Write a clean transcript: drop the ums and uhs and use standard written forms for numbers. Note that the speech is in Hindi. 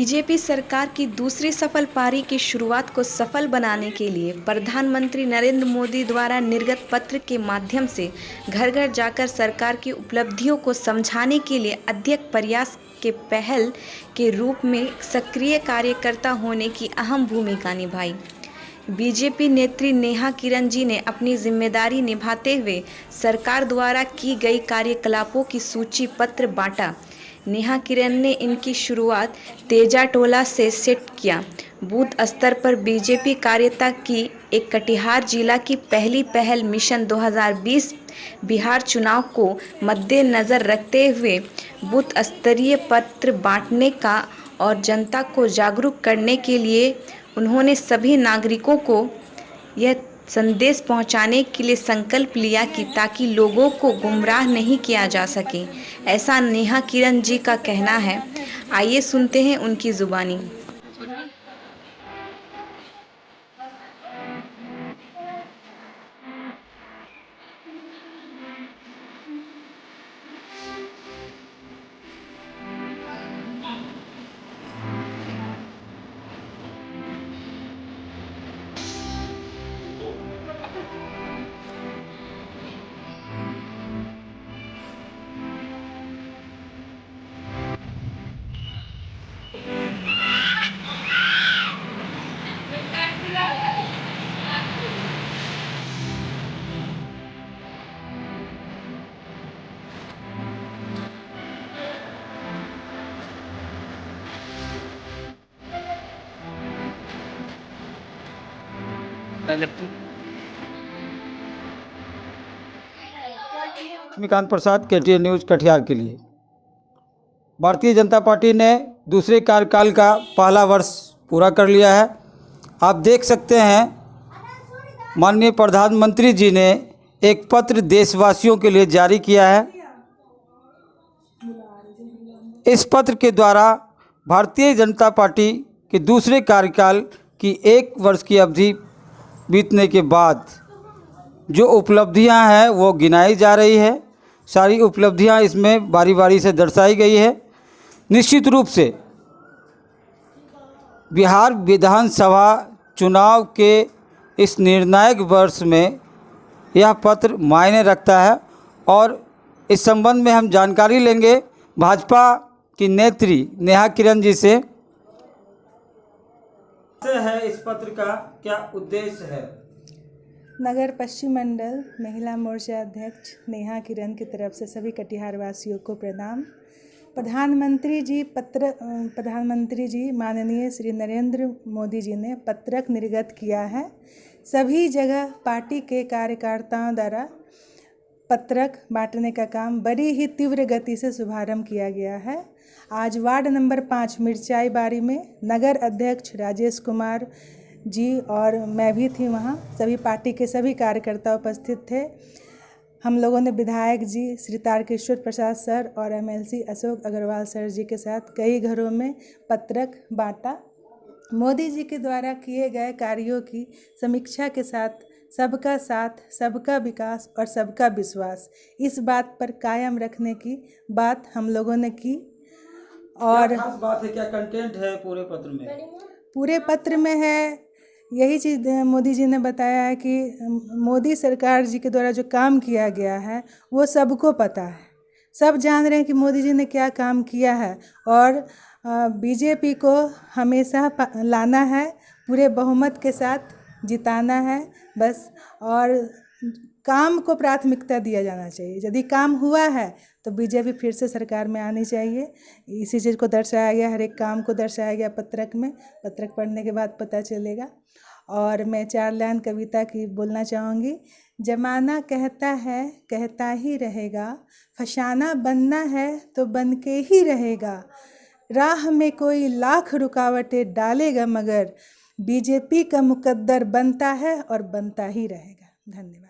बीजेपी सरकार की दूसरी सफल पारी की शुरुआत को सफल बनाने के लिए प्रधानमंत्री नरेंद्र मोदी द्वारा निर्गत पत्र के माध्यम से घर घर जाकर सरकार की उपलब्धियों को समझाने के लिए अध्यक्ष प्रयास के पहल के रूप में सक्रिय कार्यकर्ता होने की अहम भूमिका निभाई। बीजेपी नेत्री नेहा किरण जी ने अपनी जिम्मेदारी निभाते हुए सरकार द्वारा की गई कार्यकलापों की सूची पत्र बांटा। नेहा किरण ने इनकी शुरुआत तेजा टोला से सेट किया। बूथ स्तर पर बीजेपी कार्यकर्ता की एक कटिहार जिला की पहली पहल मिशन 2020 बिहार चुनाव को मद्देनजर रखते हुए बूथ स्तरीय पत्र बांटने का और जनता को जागरूक करने के लिए उन्होंने सभी नागरिकों को यह संदेश पहुंचाने के लिए संकल्प लिया कि ताकि लोगों को गुमराह नहीं किया जा सके, ऐसा नेहा किरण जी का कहना है। आइए सुनते हैं उनकी जुबानी। लक्ष्मीकांत प्रसाद, KTN न्यूज़ कटिहार के लिए। भारतीय जनता पार्टी ने दूसरे कार्यकाल का पहला वर्ष पूरा कर लिया है। आप देख सकते हैं माननीय प्रधानमंत्री जी ने एक पत्र देशवासियों के लिए जारी किया है। इस पत्र के द्वारा भारतीय जनता पार्टी के दूसरे कार्यकाल की 1 वर्ष की अवधि बीतने के बाद जो उपलब्धियां हैं वो गिनाई जा रही है। सारी उपलब्धियां इसमें बारी बारी से दर्शाई गई है। निश्चित रूप से बिहार विधानसभा चुनाव के इस निर्णायक वर्ष में यह पत्र मायने रखता है और इस संबंध में हम जानकारी लेंगे भाजपा की नेत्री नेहा किरण जी से। है इस पत्र का क्या उद्देश्य है? नगर पश्चिम मंडल महिला मोर्चा अध्यक्ष नेहा किरण की तरफ से सभी कटिहार वासियों को प्रणाम। प्रधानमंत्री जी माननीय श्री नरेंद्र मोदी जी ने पत्रक निर्गत किया है। सभी जगह पार्टी के कार्यकर्ताओं द्वारा पत्रक बांटने का काम बड़ी ही तीव्र गति से शुभारंभ किया गया है। आज वार्ड नंबर 5 मिर्चाई बारी में नगर अध्यक्ष राजेश कुमार जी और मैं भी थी, वहाँ सभी पार्टी के सभी कार्यकर्ता उपस्थित थे। हम लोगों ने विधायक जी श्री तारकेश्वर प्रसाद सर और MLC अशोक अग्रवाल सर जी के साथ कई घरों में पत्रक बांटा। मोदी जी के द्वारा किए गए कार्यों की समीक्षा के साथ सबका साथ, सबका विकास और सबका विश्वास, इस बात पर कायम रखने की बात हम लोगों ने की। और क्या खास बात है, क्या कंटेंट है पूरे पत्र में? पूरे पत्र में है यही चीज़ मोदी जी ने बताया है कि मोदी सरकार जी के द्वारा जो काम किया गया है वो सबको पता है। सब जान रहे हैं कि मोदी जी ने क्या काम किया है और बीजेपी को हमेशा लाना है, पूरे बहुमत के साथ जिताना है बस। और काम को प्राथमिकता दिया जाना चाहिए। यदि काम हुआ है तो बीजेपी फिर से सरकार में आनी चाहिए। इसी चीज़ को दर्शाया गया, हर एक काम को दर्शाया गया पत्रक में। पत्रक पढ़ने के बाद पता चलेगा। और मैं 4 लाइन कविता की बोलना चाहूँगी। जमाना कहता है कहता ही रहेगा, फसाना बनना है तो बन के ही रहेगा। राह में कोई लाख रुकावटें डालेगा मगर बीजेपी का मुकद्दर बनता है और बनता ही रहेगा। धन्यवाद।